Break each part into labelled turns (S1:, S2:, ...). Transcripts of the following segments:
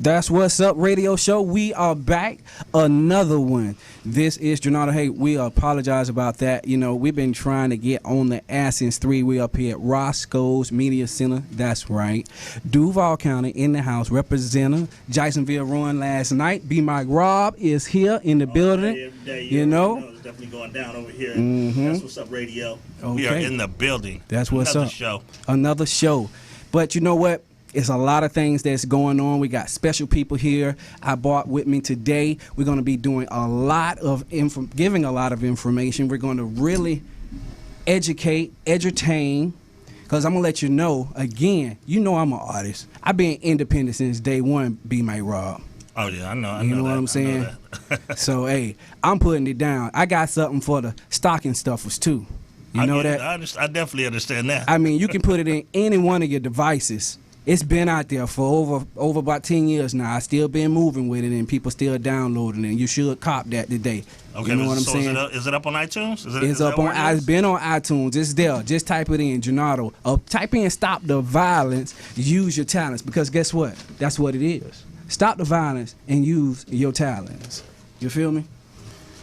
S1: That's What's Up Radio Show. We are back. Another one. This is Jonata. Hey, we apologize about that. You know, we've been trying to get on the air since 3. We up here at Roscoe's Media Center. That's right. Duval County in the house. Representative Jacksonville Rowan last night. B. Mike Rob is here in the building.
S2: Every day,
S1: you know.
S2: It's definitely going down over here.
S1: Mm-hmm.
S2: That's What's Up Radio.
S1: Okay.
S3: We are in the building.
S1: That's What's
S3: Another
S1: Up.
S3: show.
S1: Another show. But you know what? It's a lot of things that's going on. We got special people here I brought with me today. We're going to be doing a lot of giving a lot of information. We're going to really educate, entertain, because I'm going to let you know, again, you know I'm an artist. I've been independent since day one, B. Mike Rob.
S3: Oh, yeah, I know.
S1: You know what I'm saying? So, hey, I'm putting it down. I got something for the stocking stuffers, too. You know that?
S3: I definitely understand that.
S1: I mean, you can put it in any one of your devices. It's been out there for over about 10 years now. I still been moving with it, and people still downloading it. And you should cop that today.
S3: Okay,
S1: you know what I'm saying?
S3: Is it up on iTunes?
S1: It's up on. It's been on iTunes. It's there. Just type it in, Jonata. Type in "Stop the Violence." Use your talents, because guess what? That's what it is. Stop the violence and use your talents. You feel me?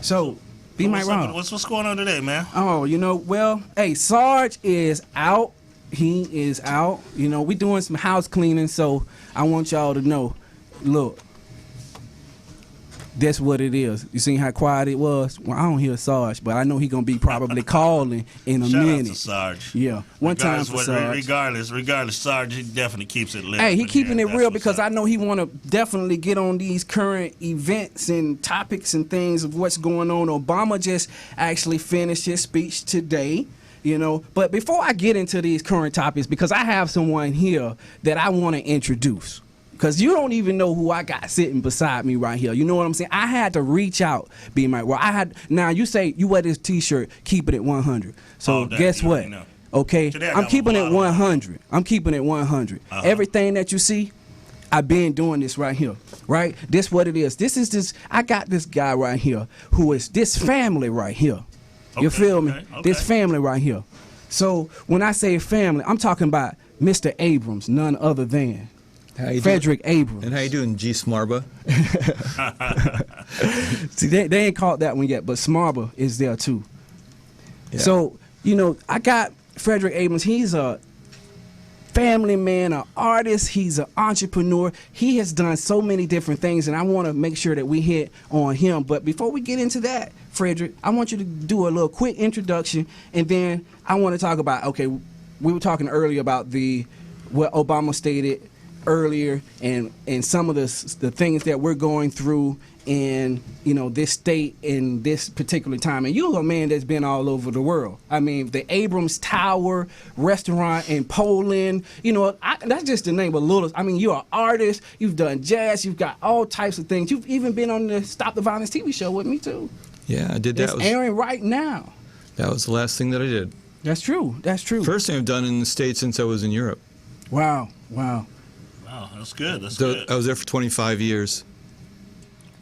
S1: So, be my wrong.
S3: What's going on today, man?
S1: Oh, you know, well, hey, Sarge is out. He is out. You know, we doing some house cleaning, so I want y'all to know, look, that's what it is. You seen how quiet it was? Well, I don't hear Sarge, but I know he going to be probably calling in a
S3: Shout
S1: minute.
S3: out to Sarge.
S1: Yeah, one time for Sarge.
S3: Regardless, Sarge, he definitely keeps it lit.
S1: Hey, he keeping it real, because I know he want to definitely get on these current events and topics and things of what's going on. Obama just actually finished his speech today. You know, but before I get into these current topics, because I have someone here that I want to introduce, because you don't even know who I got sitting beside me right here. You know what I'm saying? I had to reach out, be my. Well, now you say you wear this T-shirt, keep it at 100. So guess what? Okay, I'm keeping it 100. I'm keeping it 100. Everything that you see, I've been doing this right here, right? This what it is. I got this guy right here who is this family right here. You feel me?
S3: Okay.
S1: This family right here. So when I say family, I'm talking about Mr. Abrams, none other than Frederick Abrams.
S4: And how you doing, G. Smarba?
S1: See, they ain't caught that one yet, but Smarba is there too.
S4: Yeah.
S1: So, you know, I got Frederick Abrams. He's a family man, an artist. He's an entrepreneur. He has done so many different things, and I want to make sure that we hit on him. But before we get into that, Frederick, I want you to do a little quick introduction, and then I want to talk about, okay, we were talking earlier about what Obama stated earlier, and some of the things that we're going through in, you know, this state in this particular time. And you're a man that's been all over the world. I mean, the Abrams Tower restaurant in Poland, you know, that's just the name of little. I mean, you're an artist. You've done jazz. You've got all types of things. You've even been on the Stop the Violence TV show with me too.
S4: Yeah, I did that.
S1: It's airing right now.
S4: That was the last thing that I did.
S1: That's true. That's true.
S4: First thing I've done in the States since I was in Europe.
S1: Wow.
S3: Wow, that's good. That's good.
S4: I was there for 25 years.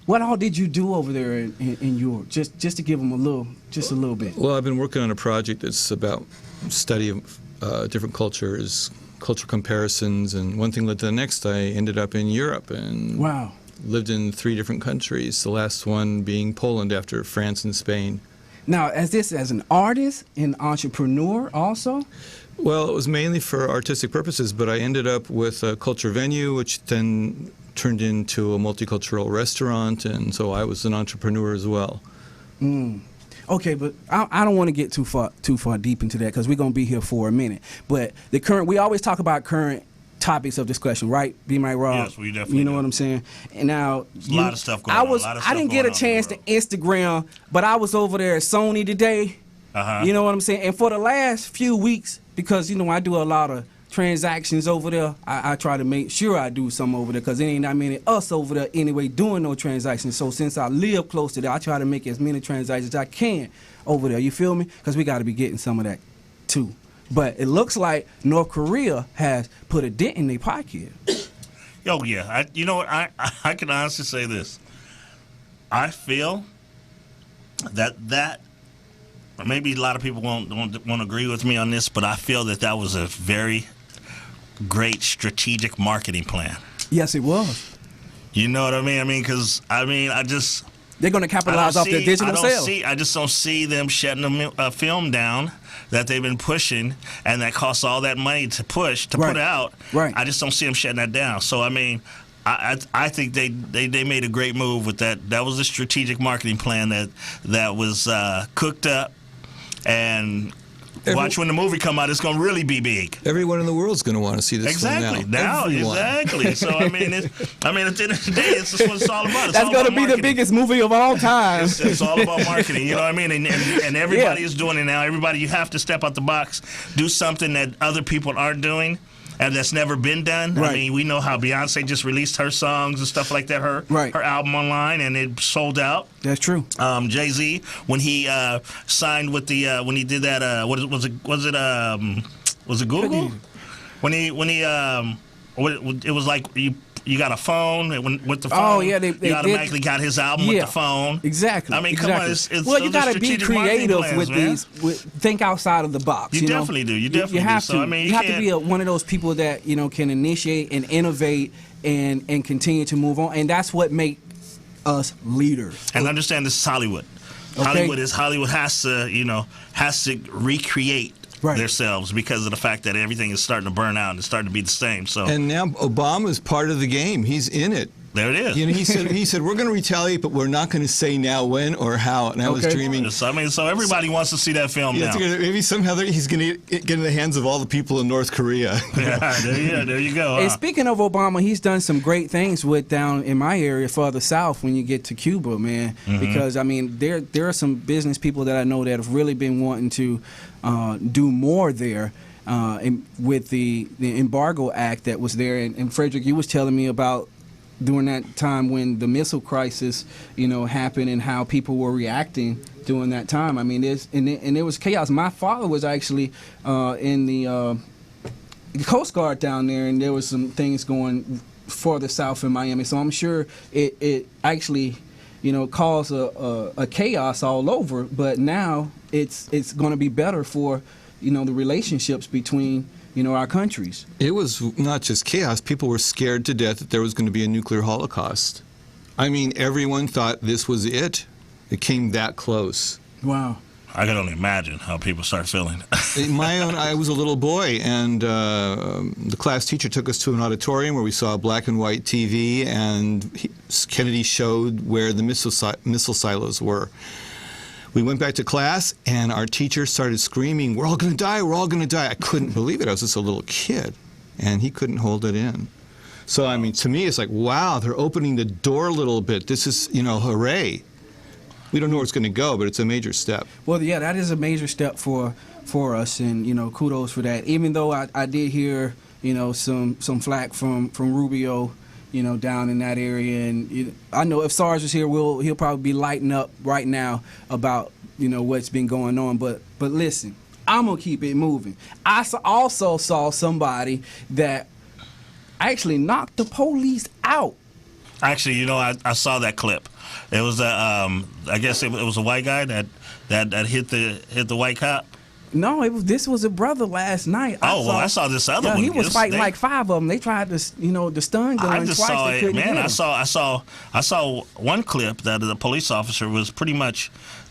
S1: What all did you do over there in Europe? Just to give them a little bit.
S4: Well, I've been working on a project that's about study of different cultures, cultural comparisons, and one thing led to the next. I ended up in Europe and lived in 3 different countries, the last one being Poland after France and Spain.
S1: Now, as an artist and entrepreneur also?
S4: Well, it was mainly for artistic purposes, but I ended up with a culture venue, which then turned into a multicultural restaurant, and so I was an entrepreneur as well.
S1: Okay, but I don't want to get too far deep into that, because we're going to be here for a minute. But we always talk about current topics of discussion, right? Be my Rob.
S3: Yes, we definitely
S1: You know
S3: do.
S1: what I'm saying? And now
S3: a lot of stuff going on.
S1: I didn't get a chance to Instagram, but I was over there at Sony today. You know what I'm saying? And for the last few weeks, because, you know, I do a lot of transactions over there, I try to make sure I do some over there, because there ain't that many of us over there anyway doing no transactions. So since I live close to there, I try to make as many transactions as I can over there. You feel me? Because we got to be getting some of that too. But it looks like North Korea has put a dent in their pocket.
S3: Oh, yeah. You know what? I can honestly say this. I feel that maybe a lot of people won't agree with me on this, but I feel that was a very great strategic marketing plan.
S1: Yes, it was.
S3: You know what I mean? Because I just
S1: they're going to capitalize off their digital sales.
S3: I just don't see them shutting the film down that they've been pushing, and that costs all that money to put out.
S1: Right.
S3: I just don't see them shutting that down. So I mean, I think they made a great move with that. That was a strategic marketing plan that was cooked up, and watch when the movie come out, it's going to really be big.
S4: Everyone in the world's going to want to see this film now.
S3: Exactly. So I mean, at the end of the day, it's just what it's all about.
S1: That's going to be the biggest movie of all time.
S3: It's all about marketing. You know what I mean? And everybody is doing it now. Everybody, you have to step out the box, do something that other people aren't doing, and that's never been done.
S1: Right.
S3: I mean, we know how Beyonce just released her songs and stuff like that, her album online, and it sold out.
S1: That's true.
S3: Jay-Z, when he signed with the when he did that, was it Google? When he it was like you got a phone with the phone.
S1: Oh yeah, they
S3: automatically got his album with the phone.
S1: Exactly.
S3: I mean, come on, it's
S1: well, you got to be creative
S3: plans,
S1: with
S3: man.
S1: these. Think outside of the box.
S3: You definitely do. You definitely
S1: have
S3: do.
S1: to.
S3: So, I mean,
S1: you have to be one of those people that can initiate and innovate and continue to move on, and that's what makes us leaders.
S3: And understand this is Hollywood.
S1: Okay.
S3: Hollywood has to recreate themselves because of the fact that everything is starting to burn out and it's starting to be the same. So
S4: and now Obama's part of the game. He's in it.
S3: There it is.
S4: He said we're going to retaliate, but we're not going to say now when or how. And I was dreaming.
S3: I mean, so everybody wants to see that film now.
S4: Maybe somehow he's going to get in the hands of all the people in North Korea.
S3: There you go.
S1: And speaking of Obama, he's done some great things with down in my area, further south, when you get to Cuba, man. Mm-hmm. Because I mean, there are some business people that I know that have really been wanting to do more there. With the embargo act that was there, and Frederick, you was telling me about during that time when the missile crisis, happened and how people were reacting during that time. I mean, there was chaos. My father was actually in the Coast Guard down there, and there was some things going further south in Miami. So I'm sure it actually, caused a chaos all over. But now it's going to be better for the relationships between our countries.
S4: It was not just chaos. People were scared to death that there was going to be a nuclear holocaust. I mean, everyone thought this was it. It came that close.
S1: Wow.
S3: I can only imagine how people start feeling.
S4: I was a little boy, and the class teacher took us to an auditorium where we saw a black and white TV, and Kennedy showed where the missile silos were. We went back to class, and our teacher started screaming, "We're all going to die, we're all going to die." I couldn't believe it. I was just a little kid, and he couldn't hold it in. So, I mean, to me, it's like, wow, they're opening the door a little bit. This is, hooray. We don't know where it's going to go, but it's a major step.
S1: Well, yeah, that is a major step for us, and, kudos for that. Even though I did hear, some flack from Rubio, down in that area, and I know if Sarge was here, he'll probably be lighting up right now about what's been going on. But listen, I'm gonna keep it moving. I also saw somebody that actually knocked the police out.
S3: Actually, I saw that clip. It was I guess it was a white guy that hit the white cop.
S1: No, this was a brother last night.
S3: I saw this other one.
S1: He was fighting like five of them. They tried to, the stun gun
S3: I just
S1: twice.
S3: saw
S1: They
S3: it,
S1: couldn't
S3: man.
S1: get him.
S3: I saw one clip that the police officer was pretty much.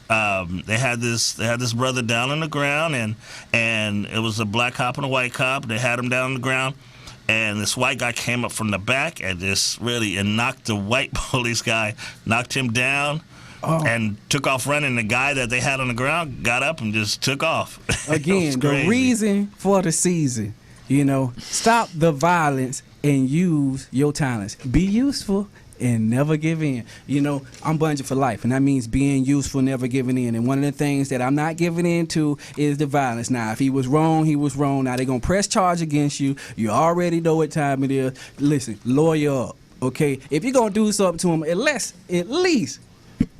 S3: They had this brother down on the ground, and it was a black cop and a white cop. They had him down on the ground, and this white guy came up from the back and just and knocked the white police guy, knocked him down. Oh. And took off running. The guy that they had on the ground got up and just took off.
S1: Again, the reason for the season, stop the violence and use your talents. Be useful and never give in. I'm Bungie for life, and that means being useful, never giving in. And one of the things that I'm not giving in to is the violence. Now, if he was wrong, he was wrong. Now, they're going to press charge against you. You already know what time it is. Listen, lawyer up, okay? If you're going to do something to him, at least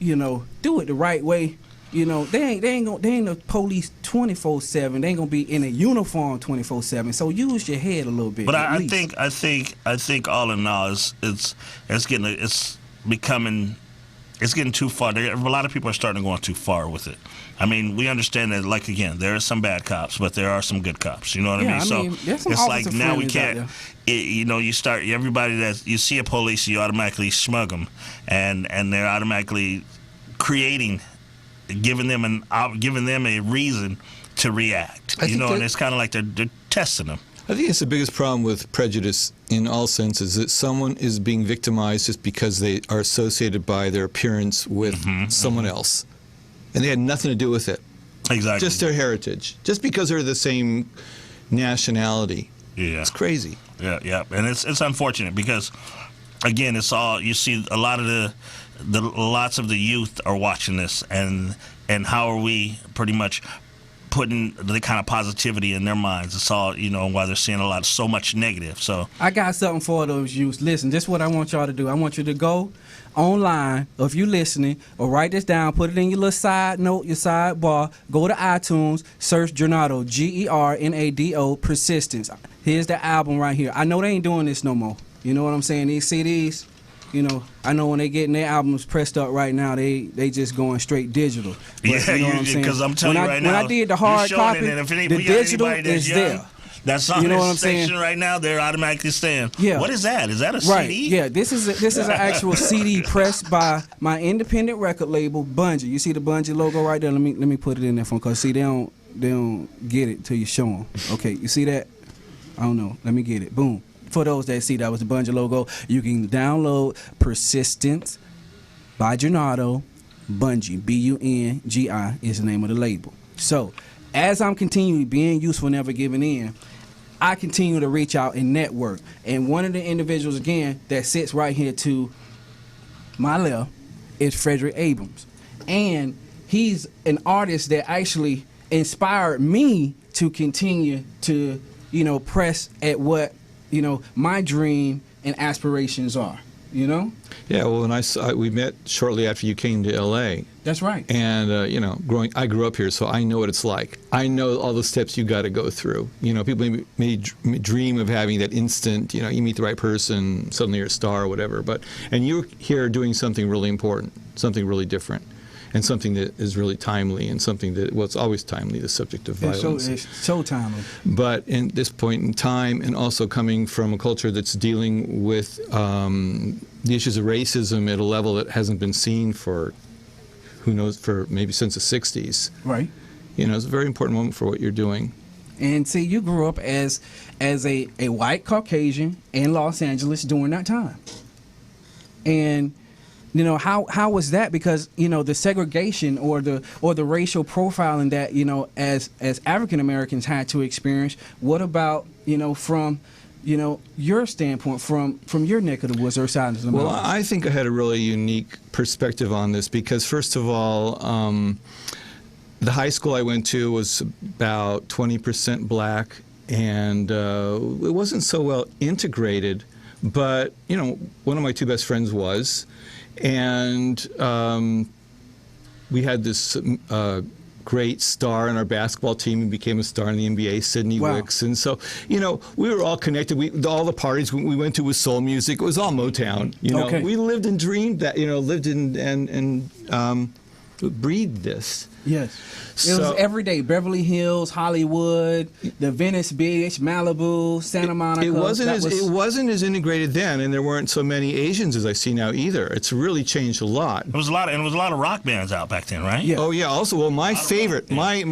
S1: do it the right way. They ain't the police 24/7. They ain't gonna be in a uniform 24/7. So use your head a little bit.
S3: But I think all in all, it's becoming it's getting too far. A lot of people are starting to go too far with it. I mean, we understand that, like, again, there are some bad cops, but there are some good cops. You know what I mean? So
S1: there's some
S3: it's like now we
S1: friendlies
S3: can't.
S1: out
S3: You know, you start everybody that you see a police, you automatically smug them, and they're automatically giving them a reason to react. You know, and it's kind of like they're testing them.
S4: I think it's the biggest problem with prejudice in all senses, that someone is being victimized just because they are associated by their appearance with someone else. And they had nothing to do with it.
S3: Exactly.
S4: Just their heritage. Just because they're the same nationality.
S3: Yeah.
S4: It's crazy.
S3: Yeah. And it's unfortunate because, again, it's all, you see a lot of lots of the youth are watching this, and how are we pretty much putting the kind of positivity in their minds. It's all, you know, why they're seeing so much negative. So
S1: I got something for those youths. Listen, this is what I want y'all to do. I want you to go online, or if you're listening, or write this down, put it in your little side note, your sidebar, go to iTunes, search Gernado, Gernado, Persistence. Here's the album right here. I know they ain't doing this no more. You know what I'm saying? These CDs, you know, I know when they getting their albums pressed up right now, they just going straight digital. But,
S3: yeah,
S1: you know what I'm saying?
S3: because I'm telling you right now,
S1: when I did the hard copy, the digital is there.
S3: That's on
S1: you know
S3: this
S1: what I'm
S3: station
S1: saying?
S3: right now. They're automatically saying,
S1: yeah.
S3: What is that? Is that a
S1: right.
S3: CD?
S1: Yeah, this is an actual CD pressed by my independent record label, Bungie. You see the Bungie logo right there? Let me put it in there for them, because see, they don't get it till you show them. Okay, you see that? I don't know. Let me get it. Boom. For those that see that was the Bungie logo, you can download Persistence by Gernado, Bungie, Bungi is the name of the label. So, as I'm continuing being useful, never giving in, I continue to reach out and network. And one of the individuals, again, that sits right here to my left is Frederick Abrams. And he's an artist that actually inspired me to continue to, you know, press at what, you know, my dream and aspirations are, you know?
S4: Yeah, well, we met shortly after you came to L.A.
S1: That's right.
S4: And, you know, I grew up here, so I know what it's like. I know all the steps you got to go through. You know, people may dream of having that instant, you know, you meet the right person, suddenly you're a star or whatever. And you're here doing something really important, something really different, and something that is really timely, and something that, well, it's always timely, the subject of violence.
S1: It's so timely.
S4: But in this point in time, and also coming from a culture that's dealing with the issues of racism at a level that hasn't been seen for, who knows, for maybe since the 60s.
S1: Right.
S4: You know, it's a very important moment for what you're doing.
S1: And see, you grew up as a white Caucasian in Los Angeles during that time. And you know, how was that? Because, you know, the segregation or the racial profiling that, you know, as African Americans had to experience. What about, you know, from, you know, your standpoint, from your neck of the woods or side of the mountains?
S4: Well, I think I had a really unique perspective on this because, first of all, the high school I went to was about 20% black, and it wasn't so well integrated. But, you know, one of my two best friends was. And we had this great star in our basketball team who became a star in the NBA, Sidney Wicks. And so, you know, we were all connected. All the parties we went to was soul music. It was all Motown. You know, we lived and dreamed that, you know, lived and breathed this.
S1: Yes. It was every day. Beverly Hills, Hollywood, the Venice Beach, Malibu, Santa Monica.
S4: It wasn't as integrated then, and there weren't so many Asians as I see now either. It's really changed a lot.
S3: There was a lot of rock bands out back then, right?
S1: Yeah.
S4: Oh yeah. Also, well, my favorite, my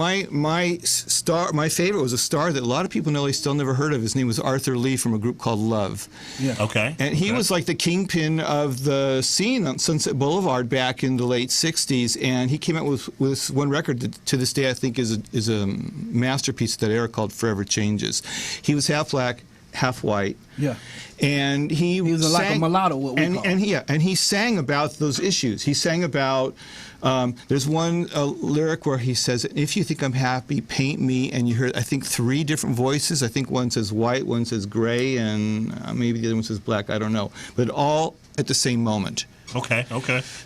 S4: favorite was a star that a lot of people in LA still never heard of. His name was Arthur Lee from a group called Love.
S3: Yeah. Okay.
S4: And he was like the kingpin of the scene on Sunset Boulevard back in the late '60s, and he came out with one record that to this day I think is a masterpiece of that era called Forever Changes. He was half black, half white.
S1: Yeah.
S4: And he
S1: was like a mulatto, what we call.
S4: And he sang about those issues. He sang about there's one lyric where he says, "If you think I'm happy, paint me." And you hear, I think, 3 different voices. I think one says white, one says gray, and maybe the other one says black. I don't know. But all at the same moment.
S3: Okay.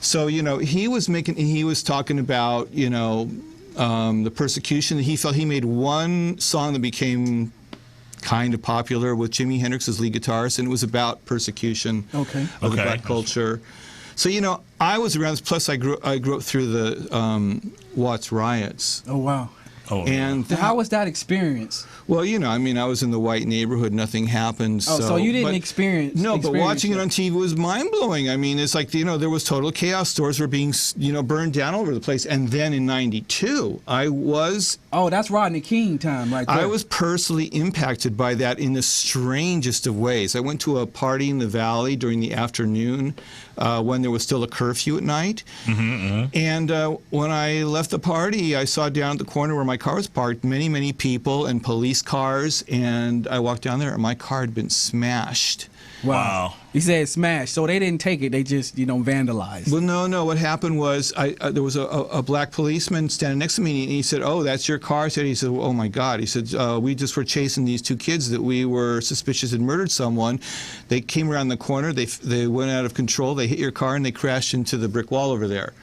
S4: So, you know, he was talking about, you know, the persecution that he felt. He made one song that became kind of popular with Jimi Hendrix as lead guitarist, and it was about persecution of the black culture. So, you know, I was around. Plus, I grew up through the Watts riots.
S1: Oh, wow.
S3: Oh,
S4: And
S1: How was that experience?
S4: well, you know, I mean, I was in the white neighborhood. Nothing happened.
S1: Oh, so you didn't experience.
S4: No, but watching it
S1: that.
S4: on TV was mind-blowing. I mean, it's like, you know, there was total chaos. Stores were being, you know, burned down all over the place. And then in '92, I was...
S1: Oh, that's Rodney King time right there.
S4: I was personally impacted by that in the strangest of ways. I went to a party in the Valley during the afternoon when there was still a curfew at night. And when I left the party, I saw down at the corner where my car was parked many, many people and police cars. And I walked down there and my car had been smashed.
S3: Wow.
S1: He said smash, so they didn't take it. They just, you know, vandalized.
S4: Well, no. What happened was there was a black policeman standing next to me, and he said, "Oh, that's your car." He said, "Oh my God." He said, "We just were chasing these two kids that we were suspicious had murdered someone. They came around the corner. They went out of control. They hit your car and they crashed into the brick wall over there."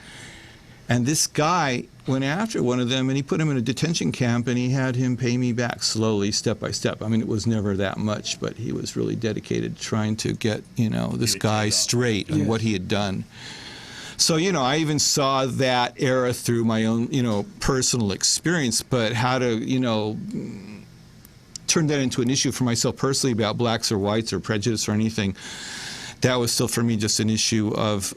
S4: And this guy went after one of them, and he put him in a detention camp, and he had him pay me back slowly, step by step. I mean, it was never that much, but he was really dedicated to trying to get, you know, this guy straight on what he had done. So, you know, I even saw that era through my own, you know, personal experience, but how to, you know, turn that into an issue for myself personally about blacks or whites or prejudice or anything, that was still for me just an issue of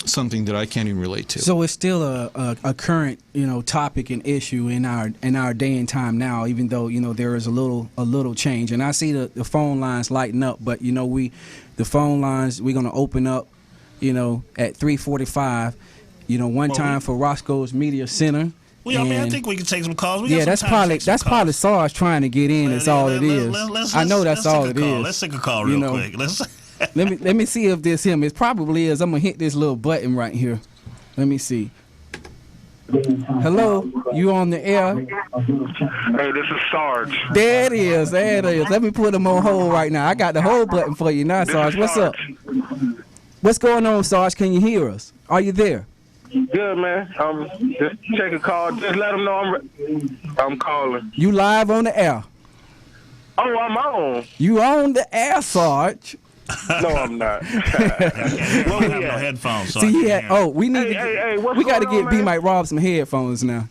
S4: something that I can't even relate to.
S1: So it's still a current, you know, topic and issue in our day and time now, even though, you know, there is a little change. And I see the phone lines lighting up, but, you know, the phone lines we're going to open up, you know, at 3:45, you know, time for Roscoe's Media Center.
S3: Well, I mean, I think we can take some calls.
S1: That's probably SARS trying to get in. That's all it is. I know that's all it is.
S3: Let's take a call real quick.
S1: Let me see if this him. It probably is. I'm gonna hit this little button right here. Let me see. Hello, you on the air?
S5: Hey, this is Sarge.
S1: There it is. Let me put him on hold right now. I got the hold button for you now, Sarge. What's up? What's going on, Sarge? Can you hear us? Are you there?
S5: Good, man. Just check a call. Just let them know I'm calling.
S1: You live on the air.
S5: Oh, I'm on.
S1: You on the air, Sarge.
S5: No, I'm not.
S3: Well, we have no headphones. So
S1: see, we need we got to get B Mike Rob some headphones now.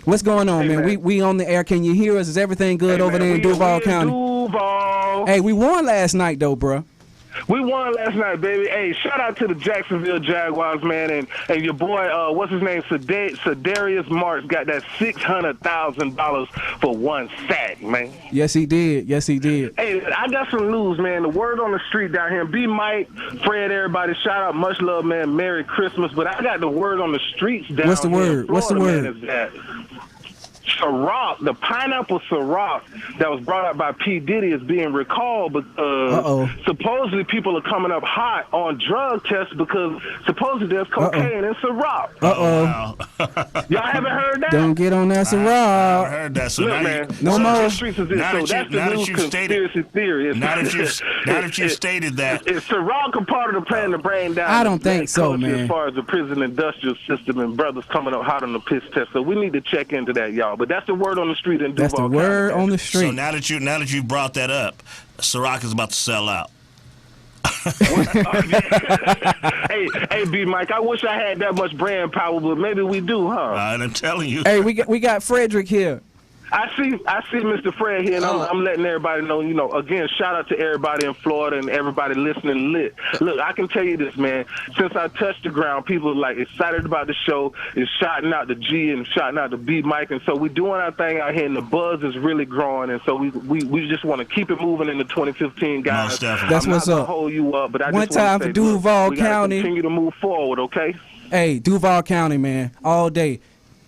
S1: What's going on, man? We on the air. Can you hear us? Is everything good over there in Duval County?
S5: Duval.
S1: Hey, we won last night though, bro.
S5: We won last night, baby. Hey, shout out to the Jacksonville Jaguars, man, and your boy, what's his name, Sedarius Marks got that $600,000 for one sack, man.
S1: Yes, he did.
S5: Hey, I got some news, man. The word on the street down here. B. Mike, Fred, everybody, shout out, much love, man. Merry Christmas. But I got the word on the streets down here.
S1: What's the word?
S5: What's the word? Man, is that Ciroc, the pineapple Ciroc that was brought up by P. Diddy is being recalled because supposedly people are coming up hot on drug tests because supposedly there's cocaine in Ciroc.
S3: Wow.
S5: Y'all haven't heard that?
S1: Don't get on that Ciroc.
S3: I haven't heard that. So
S5: look, man,
S1: no more.
S5: Streets is this. So that's the new conspiracy theory.
S3: Now that you've stated that.
S5: Is Ciroc a part of the plan to bring down
S1: I don't think so, man.
S5: As far as the prison industrial system and brothers coming up hot on the piss test. So we need to check into that, y'all. But that's the word on the street in Duval.
S1: That's the word
S5: County,
S1: on the street.
S3: So now that you brought that up, Ciroc is about to sell out.
S5: hey, B. Mike, I wish I had that much brand power, but maybe we do, huh?
S3: I'm telling you.
S1: Hey, we got Frederick here.
S5: I see Mr. Fred here, and I'm letting everybody know, you know, again, shout out to everybody in Florida and everybody listening lit. Look, I can tell you this, man. Since I touched the ground, people are, like, excited about the show. It's shouting out to G and shouting out to B Mike, and so we're doing our thing out here, and the buzz is really growing, and so we just want to keep it moving into 2015, guys.
S3: Most definitely.
S1: That's what's up.
S5: I'm not gonna hold you up, but I
S1: One
S5: just want
S1: time
S5: to say,
S1: for Duval
S5: we gotta
S1: County.
S5: continue to move forward, okay?
S1: Hey, Duval County, man, all day.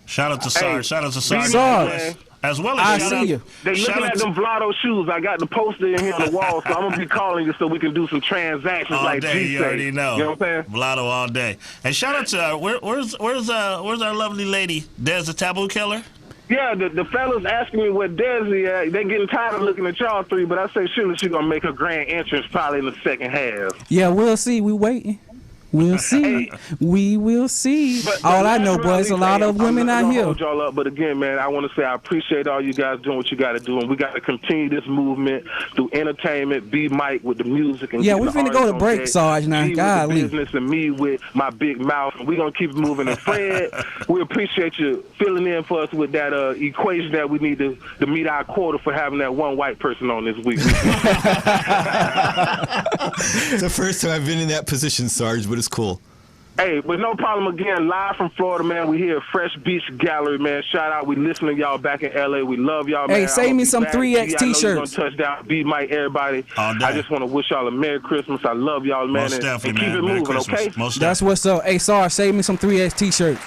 S3: Shout out to Sarge.
S5: Hey,
S3: Shout out to Sarge.
S1: Sarge.
S3: As well as
S1: I
S3: shout
S1: see
S3: out,
S1: you.
S5: They looking at them Vlado shoes. I got the poster in here on the wall, so I'm gonna be calling you so we can do some transactions
S3: all
S5: like
S3: day.
S5: G
S3: You
S5: say.
S3: already know.
S5: You know what I'm saying?
S3: Vlado all day. And shout out to where's our lovely lady, Des the Taboo Killer.
S5: Yeah, the fellas asking me where Desi at. They getting tired of looking at y'all three, but I say surely she gonna make her grand entrance probably in the second half.
S1: Yeah, we'll see. We waiting. We'll see.
S5: Hey.
S1: We will see.
S5: But
S1: All I
S5: last
S1: know,
S5: but
S1: boy,
S5: not
S1: it's a
S5: least,
S1: lot
S5: hey,
S1: of women
S5: I'm not
S1: out
S5: gonna
S1: here.
S5: hold y'all up, but again, man, I want to say I appreciate all you guys doing what you got to do, and we got to continue this movement through entertainment. B Mike with the music, and
S1: Yeah,
S5: getting
S1: we
S5: the
S1: finna go
S5: artists
S1: to
S5: on
S1: break,
S5: deck,
S1: Sarge, now.
S5: G with
S1: Golly.
S5: the business, and me with my big mouth, and we're gonna keep it moving. And Fred, we appreciate you filling in for us with that equation that we need to meet our quota for having that one white person on this week.
S4: It's the first time I've been in that position, Sarge, but it's cool.
S5: Hey, but no problem again. Live from Florida, man. We here at Fresh Beach Gallery, man. Shout out. We listen to y'all back in LA. We love y'all, man.
S1: Hey, save me some 3X
S5: G, I know you're
S1: t-shirts.
S5: gonna touch down. B Mike, everybody.
S3: All day.
S5: I just want to wish y'all a Merry Christmas. I love y'all, man.
S3: Most definitely,
S5: and keep
S3: man.
S5: it
S3: Merry
S5: moving,
S3: Christmas.
S5: okay?
S3: Most
S1: That's
S3: definitely.
S1: what's up. Hey, Sarge, save me some 3X t-shirts.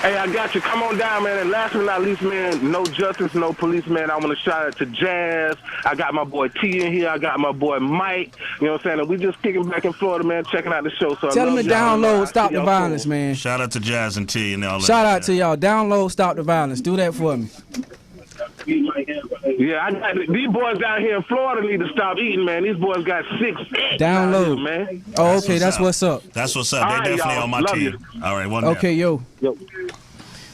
S5: Hey, I got you. Come on down, man. And last but not least, man, no justice, no police, man. I want to shout out to Jazz. I got my boy T in here. I got my boy Mike. You know what I'm saying? And we just kicking back in Florida, man, checking out the show. So
S1: Tell
S5: I
S1: them
S5: love
S1: to
S5: y'all, man.
S1: download
S5: I'll
S1: Stop
S5: see
S1: the
S5: y'all
S1: Violence,
S5: soon.
S1: man.
S3: Shout out to Jazz and T and all that.
S1: Shout out to y'all. Download Stop the Violence. Do that for me.
S5: Yeah, these boys down here in Florida need to stop eating, man. These boys got 6 eggs out
S1: Download.
S5: here, man.
S1: Oh, okay, that's what's up.
S3: That's what's up.
S5: All
S3: They
S5: right,
S3: definitely
S5: y'all.
S3: on my
S5: Love
S3: team.
S5: you.
S3: All right, one
S1: Okay,
S3: down.
S1: yo.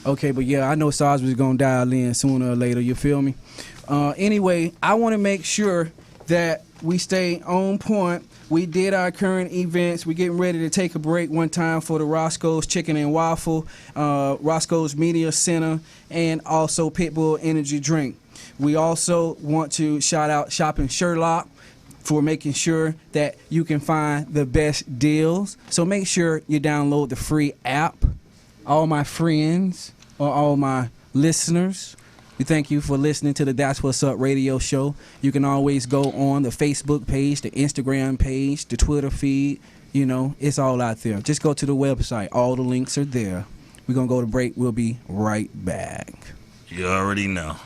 S1: Okay, but yeah, I know Sarge was gonna dial in sooner or later. You feel me? Anyway, I want to make sure that we stay on point. We did our current events. We're getting ready to take a break one time for the Roscoe's Chicken and Waffle, Roscoe's Media Center, and also Pitbull Energy Drink. We also want to shout out Shopping Sherlock for making sure that you can find the best deals. So make sure you download the free app. All my friends or all my listeners, we thank you for listening to the That's What's Up radio show. You can always go on the Facebook page, the Instagram page, the Twitter feed. You know, it's all out there. Just go to the website. All the links are there. We're going to go to break. We'll be right back.
S3: You already know.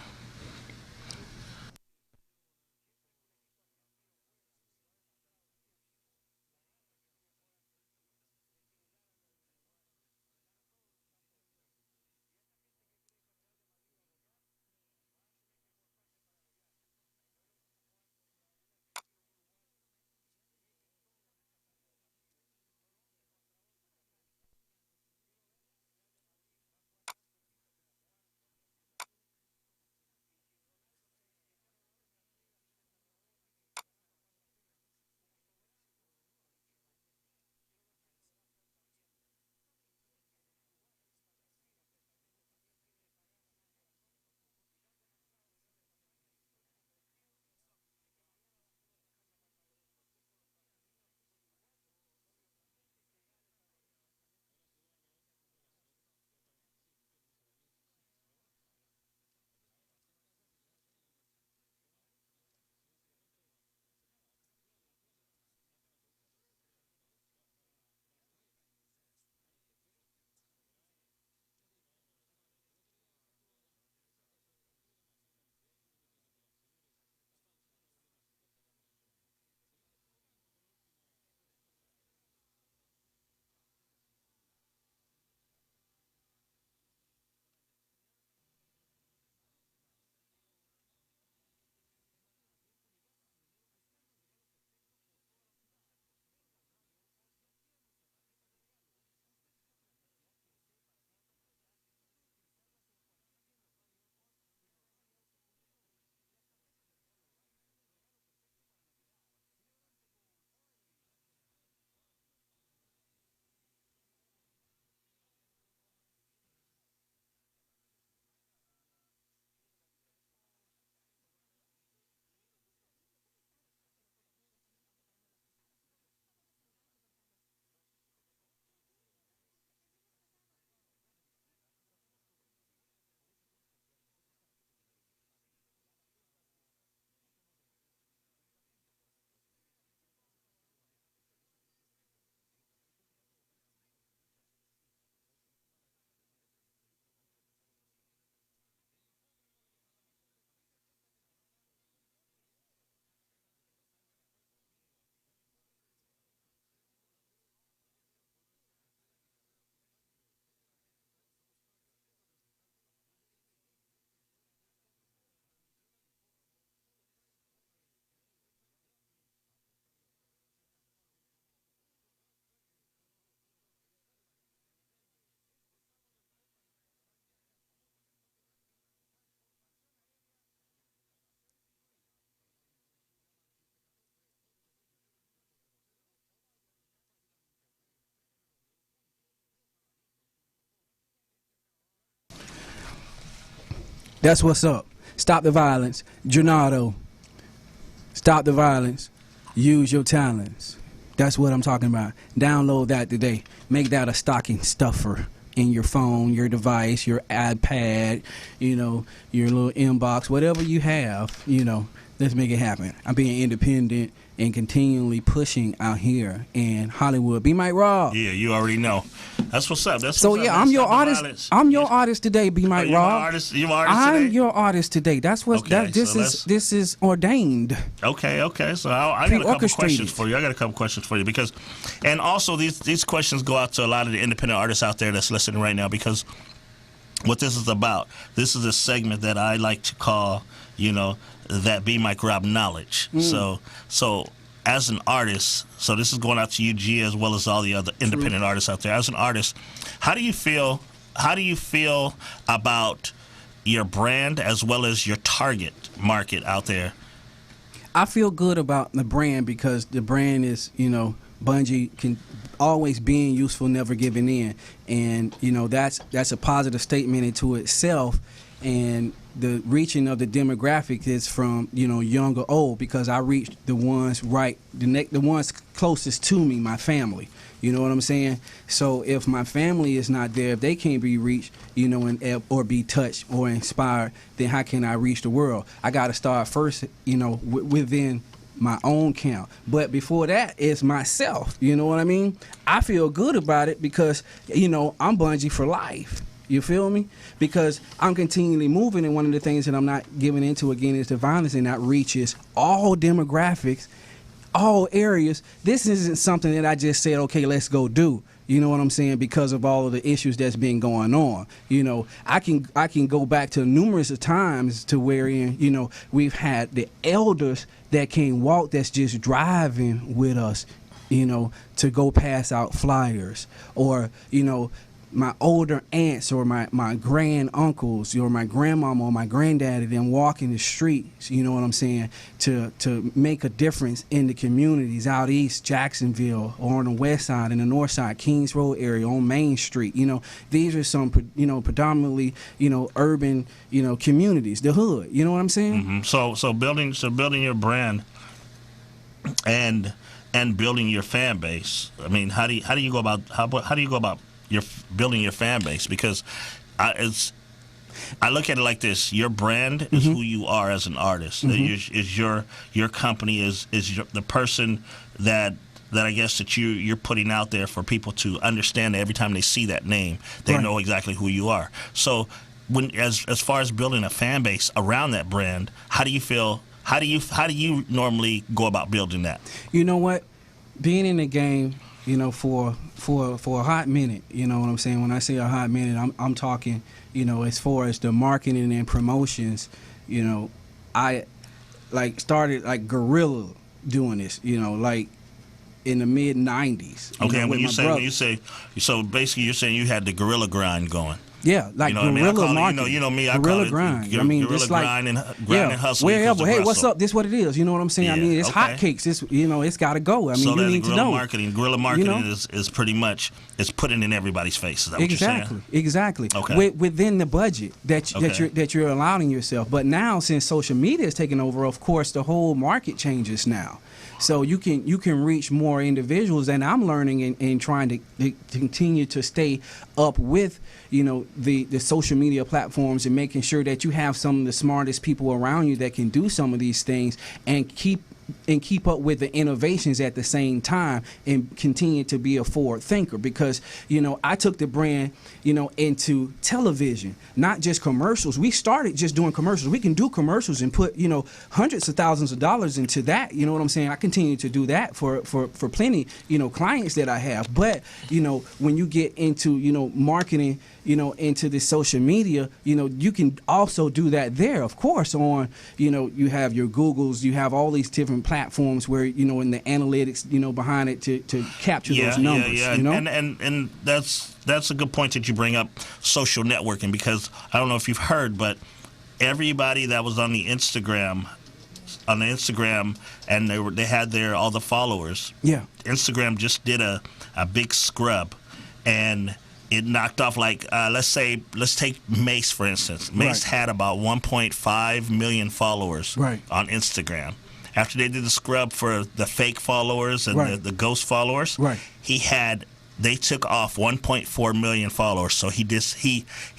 S1: That's what's up. Stop the violence. Granado. Stop the violence. Use your talents. That's what I'm talking about. Download that today. Make that a stocking stuffer in your phone, your device, your iPad, your little inbox, whatever you have, let's make it happen. I'm being independent and continually pushing out here in Hollywood. B. Mike Rob.
S3: Yeah, you already know. That's what's up. That's
S1: so
S3: what's
S1: yeah,
S3: up.
S1: I'm your artist. I'm your artist today, B. Mike Rob.
S3: You artist
S1: I'm
S3: today?
S1: your artist today. That's what this is ordained.
S3: Okay. So I got a couple questions for you. Because, and also these questions go out to a lot of the independent artists out there that's listening right now, because what this is about. This is a segment that I like to call, that B. Mike Rob knowledge. So as an artist, so this is going out to you, G, as well as all the other independent artists out there. As an artist, how do you feel about your brand as well as your target market out there?
S1: I feel good about the brand because the brand is, Bungie can always being useful, never giving in. And, that's a positive statement into itself. And the reaching of the demographic is from, young or old, because I reach the ones the ones closest to me, my family. You know what I'm saying? So if my family is not there, if they can't be reached, or be touched or inspired, then how can I reach the world? I got to start first, within my own camp. But before that, it's myself. You know what I mean? I feel good about it because, I'm Bungie for life. You feel me? Because I'm continually moving, and one of the things that I'm not giving into again is the violence, and that reaches all demographics, all areas. This isn't something that I just said, okay, let's go do. You know what I'm saying? Because of all of the issues that's been going on. I can go back to numerous times to wherein, we've had the elders that can walk, that's just driving with us, to go pass out flyers, or, my older aunts or my grand uncles or my grandmama or my granddaddy then walking the streets, you know what I'm saying, to make a difference in the communities out east, Jacksonville, or on the west side, in the north side, Kings Road area, on Main Street. These are some predominantly urban communities, the hood. You know what I'm saying?
S3: Mm-hmm. So building your brand and building your fan base. I mean, how do you go about you're building your fan base? Because I look at it like this: your brand is who you are as an artist. Is your company is the person that I guess that you're putting out there for people to understand that every time they see that name, they know exactly who you are. So as far as building a fan base around that brand, how do you feel? How do you normally go about building that? You know what?
S1: Being in the game, for a hot minute, you know what I'm saying? When I say a hot minute, I'm talking, as far as the marketing and promotions, I started guerrilla doing this, like in the mid 90s.
S3: Okay, when you say, so basically you're saying you had the guerrilla grind going.
S1: Yeah, guerrilla marketing.
S3: You know me. I
S1: guerrilla
S3: call it
S1: grind.
S3: Guerrilla grind and hustle.
S1: Wherever. Hey, what's up? This what it is. You know what I'm saying?
S3: Yeah,
S1: it's hotcakes. It's got to go. You need to know.
S3: Guerrilla marketing is pretty much putting in everybody's face. Is that what you're saying?
S1: Exactly.
S3: Okay.
S1: Within the budget that you're allowing yourself. But now, since social media is taking over, of course, the whole market changes now. So you can reach more individuals, and I'm learning and trying to continue to stay up with the social media platforms, and making sure that you have some of the smartest people around you that can do some of these things and keep up with the innovations at the same time, and continue to be a forward thinker. Because I took the brand into television, not just commercials. We started just doing commercials. We can do commercials and put hundreds of thousands of dollars into that. You know what I'm saying? I continue to do that for plenty clients that I have. But when you get into marketing into the social media, you can also do that there, of course, on you have your Googles, you have all these different platforms where in the analytics behind it to capture those numbers.
S3: And that's a good point that you bring up, social networking, because I don't know if you've heard, but everybody that was on the Instagram and they had all the followers.
S1: Yeah.
S3: Instagram just did a big scrub, and it knocked off let's take Mace for instance. Mace had about 1.5 million followers on Instagram. After they did the scrub for the fake followers and the ghost followers, they took off 1.4 million followers. So he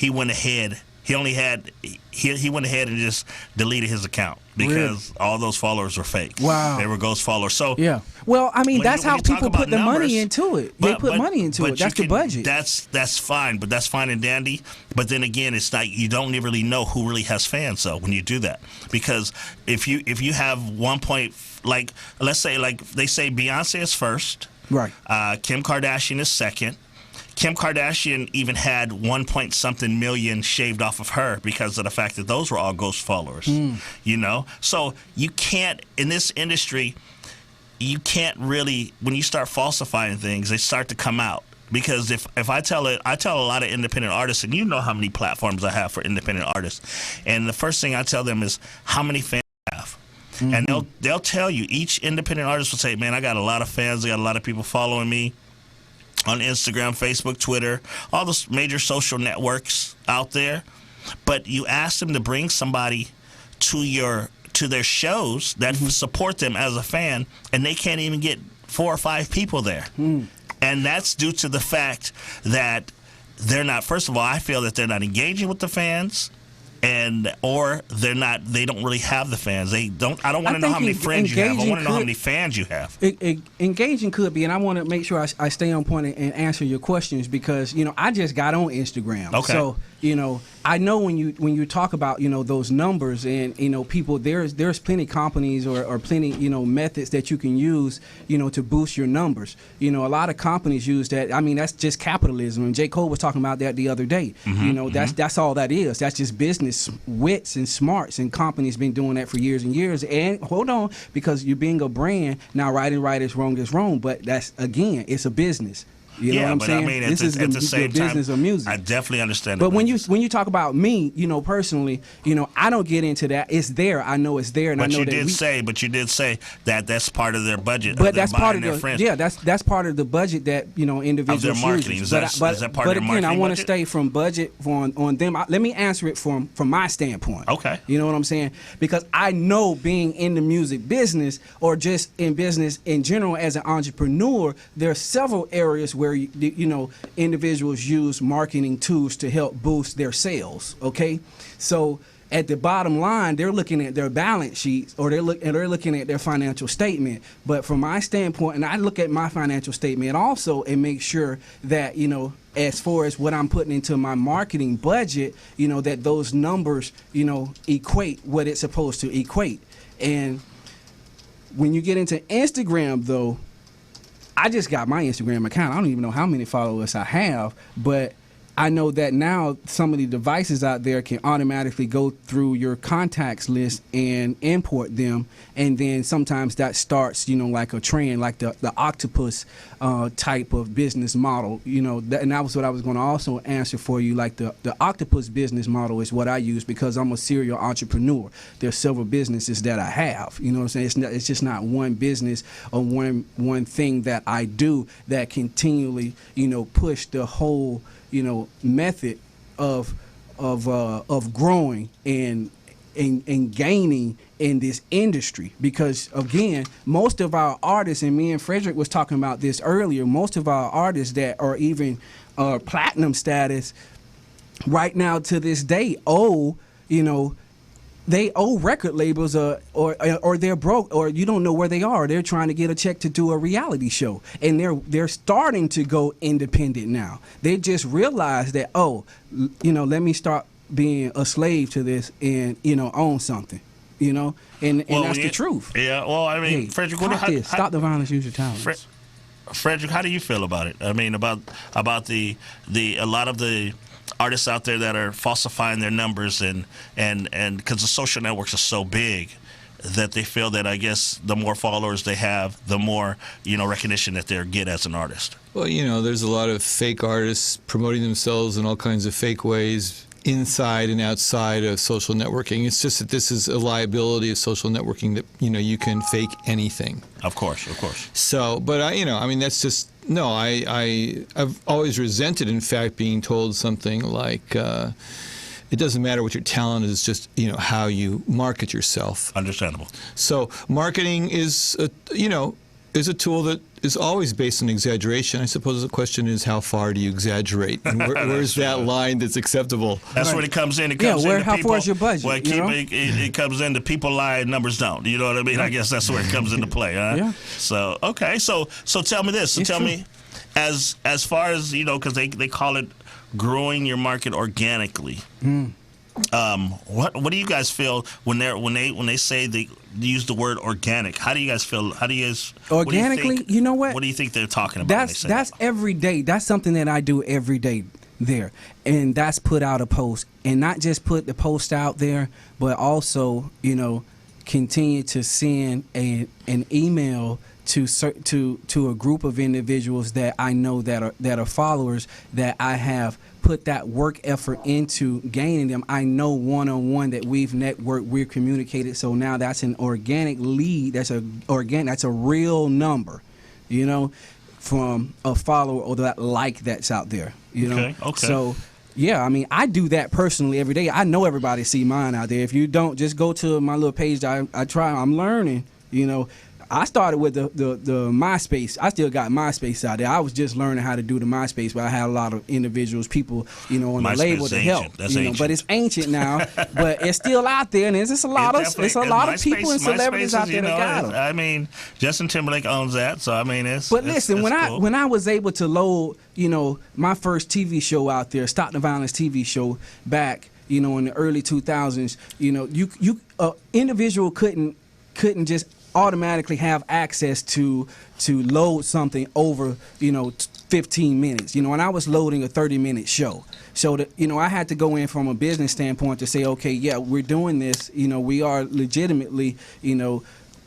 S3: went ahead. He went ahead and just deleted his account because all those followers were fake.
S1: Wow.
S3: They were ghost followers. So
S1: yeah. Well, I mean, that's how people put the
S3: numbers,
S1: money into it. They put money into it. That's the budget.
S3: That's fine, but that's fine and dandy. But then again, it's like you don't really know who really has fans though when you do that. Because if you have let's say they say Beyonce is first.
S1: Right.
S3: Kim Kardashian is second. Kim Kardashian even had 1 point something million shaved off of her because of the fact that those were all ghost followers. You know? So you can't, in this industry, you can't really, when you start falsifying things, they start to come out. Because if I tell a lot of independent artists, and you know how many platforms I have for independent artists, and the first thing I tell them is how many fans I have. And they'll tell you, each independent artist will say, man, I got a lot of fans, I got a lot of people following me on Instagram, Facebook, Twitter, all those major social networks out there. But you ask them to bring somebody to their shows that support them as a fan, and they can't even get 4 or 5 people there. And that's due to the fact that they're not, first of all, I feel that they're not engaging with the fans. Or they don't really have the fans. I don't want to know how many friends you have. I want to know how many fans you have.
S1: Engaging could be, and I want to make sure I stay on point and answer your questions because, I just got on Instagram.
S3: Okay.
S1: So, I know when you talk about, those numbers and, people, there's plenty of companies or plenty, methods that you can use, to boost your numbers. A lot of companies use that. I mean, that's just capitalism. And J. Cole was talking about that the other day. That's all that is. That's just business wits and smarts, and companies been doing that for years and years. And hold on, because you're being a brand now, right is wrong, but that's, again, it's a business. You know what I'm saying?
S3: I mean,
S1: this is the business of music.
S3: I definitely understand.
S1: But when you talk about me, personally, I don't get into that. It's there. I know it's there, and
S3: but
S1: I know that.
S3: But you did say that that's part of their budget.
S1: But that's part of that's part of the budget that individuals
S3: of their marketing.
S1: use.
S3: Is that part of their marketing? But again,
S1: I want to stay from budget on them. Let me answer it from my standpoint.
S3: Okay.
S1: You know what I'm saying? Because I know, being in the music business or just in business in general as an entrepreneur, there are several areas where individuals use marketing tools to help boost their sales. Okay, so at the bottom line, they're looking at their balance sheets or they're looking at their financial statement. But from my standpoint, and I look at my financial statement also and make sure that as far as what I'm putting into my marketing budget, that those numbers equate what it's supposed to equate. And when you get into Instagram, though, I just got my Instagram account. I don't even know how many followers I have, but I know that now some of the devices out there can automatically go through your contacts list and import them, and then sometimes that starts, like a trend, like the octopus type of business model, and that was what I was going to also answer for you. Like the octopus business model is what I use because I'm a serial entrepreneur. There's several businesses that I have. You know what I'm saying? It's just not one business or one thing that I do that continually, push the whole method of growing and gaining in this industry. Because again, most of our artists, and me and Frederick was talking about this earlier, most of our artists that are even platinum status right now to this day they owe record labels or they're broke, or you don't know where they are. They're trying to get a check to do a reality show, and they're starting to go independent now. They just realized that, let me start being a slave to this and own something, and that's the truth.
S3: Yeah, well, I mean,
S1: hey,
S3: Frederick,
S1: stop the violence, use your talents.
S3: Frederick, how do you feel about it? I mean, about the a lot of the artists out there that are falsifying their numbers and because the social networks are so big that they feel that, I guess, the more followers they have, the more recognition that they'll get as an artist.
S4: Well, there's a lot of fake artists promoting themselves in all kinds of fake ways, inside and outside of social networking. It's just that this is a liability of social networking that, you can fake anything.
S3: Of course.
S4: So, but that's just, no, I've always resented, in fact, being told something like, it doesn't matter what your talent is, just, how you market yourself.
S3: Understandable.
S4: So marketing is a tool that is always based on exaggeration. I suppose the question is, how far do you exaggerate? And where's that line that's acceptable?
S3: That's when it comes in. It comes in.
S1: How far is your budget?
S3: Well, it comes into people lie and numbers don't. You know what I mean? I guess that's where it comes into play, huh?
S1: Yeah.
S3: So, okay. So tell me this. So tell me, as far as, because they call it growing your market organically. What do you guys feel when they say they use the word organic? How do you guys feel? How do you guys
S1: organically? You know what?
S3: What do you think they're talking about?
S1: That's every day. That's something that I do every day there, and that's put out a post, and not just put the post out there, but also continue to send an email to a group of individuals that I know that are followers that I have put that work effort into gaining them. I know one-on-one that we've networked, we've communicated. So now that's an organic lead. That's a real number, from a follower or that that's out there.
S3: Okay.
S1: So yeah, I do that personally every day. I know everybody see mine out there. If you don't, just go to my little page. I'm learning. I started with the MySpace. I still got MySpace out there. I was just learning how to do the MySpace, but I had a lot of individuals, people, on the label to help.
S3: That's ancient.
S1: But it's ancient now. But it's still out there, and there's just a lot of people and celebrities out there that got them.
S3: Justin Timberlake owns that, so it's.
S1: But listen,
S3: cool.
S1: when I was able to load, my first TV show out there, Stop the Violence TV show back, in the early 2000s, you individual couldn't just automatically have access to load something over 15 minutes, and I was loading a 30-minute show, so that I had to go in from a business standpoint to say, okay, yeah, we're doing this, we are legitimately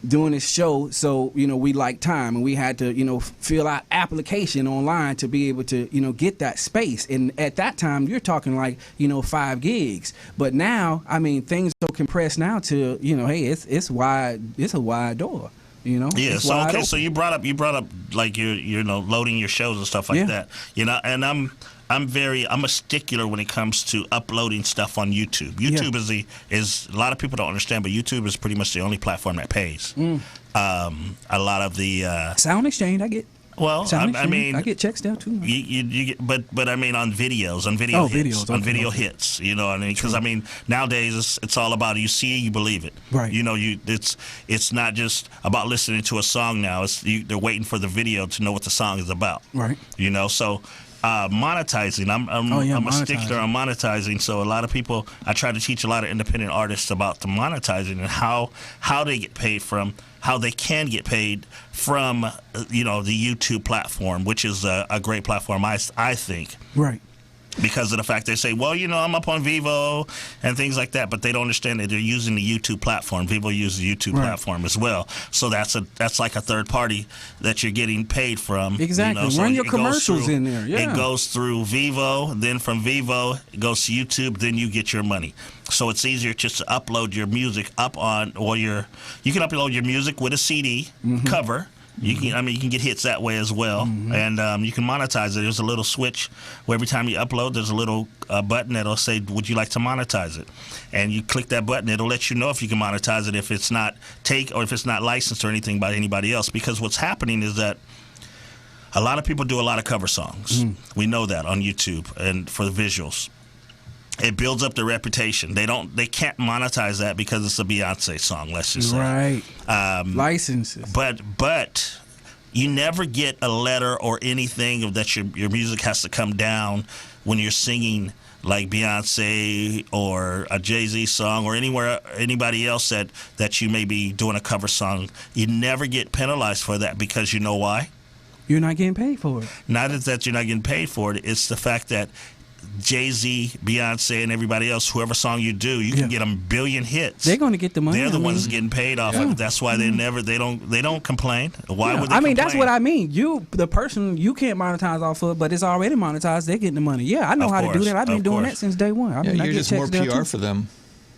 S1: doing this show, so we like time, and we had to fill out application online to be able to get that space. And at that time you're talking like 5 gigs, but now things are compressed now to hey, it's a wide door.
S3: Yeah. So okay. Open. So you brought up like you're loading your shows and stuff like that. And I'm a stickler when it comes to uploading stuff on YouTube. YouTube is a lot of people don't understand, but YouTube is pretty much the only platform that pays. A lot of the
S1: Sound Exchange, I get.
S3: Well,
S1: I get checks down too.
S3: You get, but on videos, video hits. You know what I mean? Because nowadays it's all about you see, you believe it.
S1: Right.
S3: It's not just about listening to a song now. They're waiting for the video to know what the song is about.
S1: Right.
S3: So. Monetizing. I'm a stickler on monetizing. So a lot of people, I try to teach a lot of independent artists about the monetizing and how they get paid from, how they can get paid from, the YouTube platform, which is a great platform, I think.
S1: Right.
S3: Because of the fact they say, well, I'm up on Vivo and things like that, but they don't understand that they're using the YouTube platform. Vivo uses the YouTube platform as well. So that's like a third party that you're getting paid from.
S1: Exactly.
S3: So
S1: run your commercials in there. Yeah.
S3: It goes through Vivo, then from Vivo it goes to YouTube, then you get your money. So it's easier just to upload your music up on, or you can upload your music with a CD cover. You can get hits that way as well, and you can monetize it. There's a little switch where every time you upload, there's a little button that'll say, "Would you like to monetize it?" And you click that button, it'll let you know if you can monetize it, if it's not or if it's not licensed or anything by anybody else. Because what's happening is that a lot of people do a lot of cover songs. We know that on YouTube and for the visuals. It builds up their reputation. They can't monetize that because it's a Beyonce song, let's just say.
S1: Right. Licenses.
S3: But you never get a letter or anything that your music has to come down when you're singing like Beyonce or a Jay-Z song or anybody else that you may be doing a cover song. You never get penalized for that because you know why?
S1: You're not getting paid for it.
S3: Not that you're not getting paid for it. It's the fact that Jay-Z, Beyonce, and everybody else, whoever song you do, you can get them billion hits.
S1: They're going to get the money.
S3: They're the ones getting paid off of it. That's why they don't complain. Why would they complain?
S1: That's what I mean. You, the person, you can't monetize off of, but it's already monetized. They're getting the money. Yeah, I know how to do that. I've been doing that since day one.
S4: You're just more PR for them.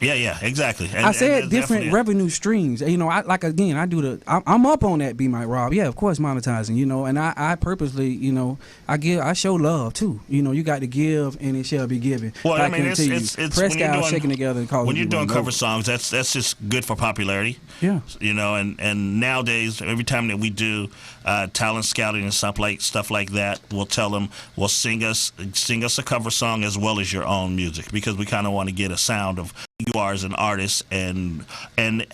S3: Yeah, exactly.
S1: I said different revenue streams. You know, I do the. I'm up on that. Be my Rob. Yeah, of course, monetizing. You know, and I purposely, you know, I show love too. You know, you got to give, and it shall be given.
S3: Well, I mean, it's
S1: press down, shaking together, and calling.
S3: When you're doing cover songs, that's just good for popularity.
S1: Yeah.
S3: You know, and nowadays, every time that we do talent scouting and stuff like that, we'll tell them, well, sing us a cover song as well as your own music, because we kind of want to get a sound of you are as an artist and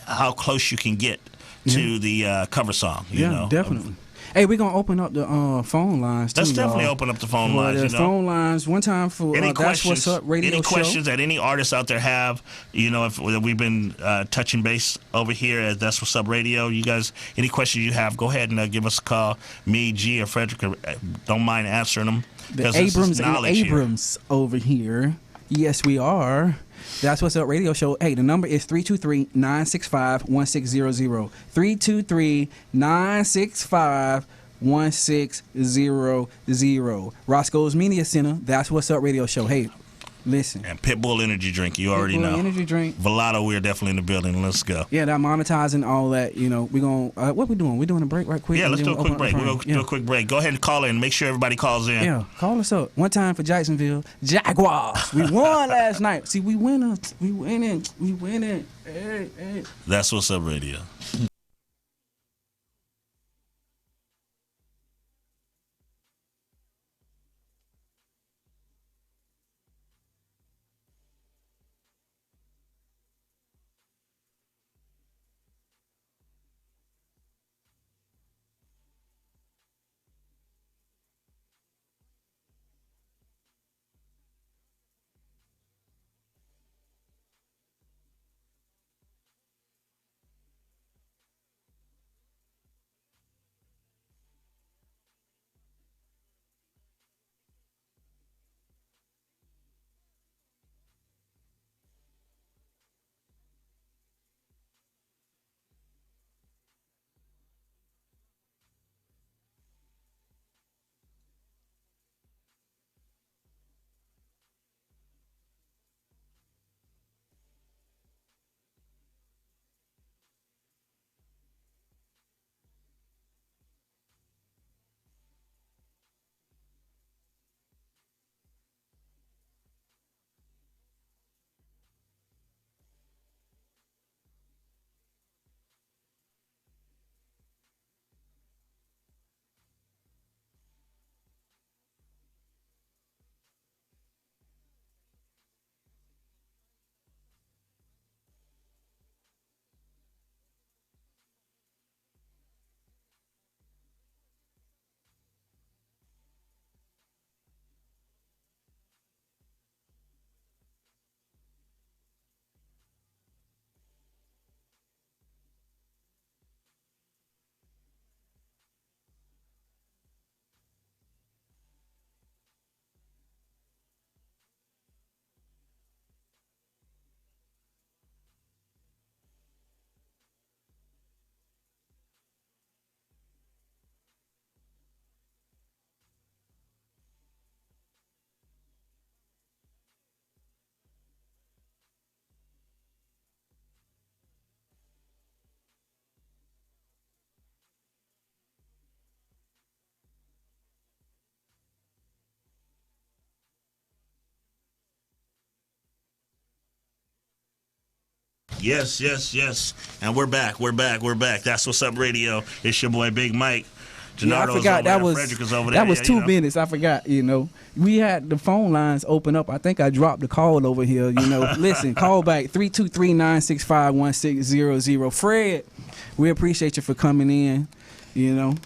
S3: how close you can get to the cover song. You know?
S1: Definitely. Hey, we're gonna open up the phone lines too.
S3: Let's definitely open up the phone lines.
S1: The phone lines one time for
S3: any
S1: That's What's Up radio
S3: any
S1: show.
S3: questions that any artists out there have, you know, if we've been touching base over here at That's What's Up Radio. You guys, any questions you have, go ahead and give us a call. Me, G, or Frederick, don't mind answering them.
S1: The Abrams over here. Yes, we are. That's What's Up radio show. Hey, the number is 323-965-1600. 323-965-1600. Roscoe's Media Center. That's What's Up radio show. Hey, listen.
S3: And Pitbull energy drink. You already know.
S1: Energy drink.
S3: Velato, we're definitely in the building. Let's go.
S1: Yeah, that monetizing all that. You know, we're going to, what we doing? We're doing a break right quick?
S3: Yeah, let's do a quick break. We're going to do a quick break. Go ahead and call in. Make sure everybody calls in.
S1: Yeah, call us up. One time for Jacksonville Jaguars. We won last night. See, we winning. We winning. We winning. Hey.
S3: That's What's Up Radio. Yes. And we're back. That's What's Up Radio. It's your boy Big Mike.
S1: I forgot that was 2 minutes. I forgot, you know. We had the phone lines open up. I think I dropped the call over here, you know. Listen, call back 323-965-1600. Fred, we appreciate you for coming in, you know.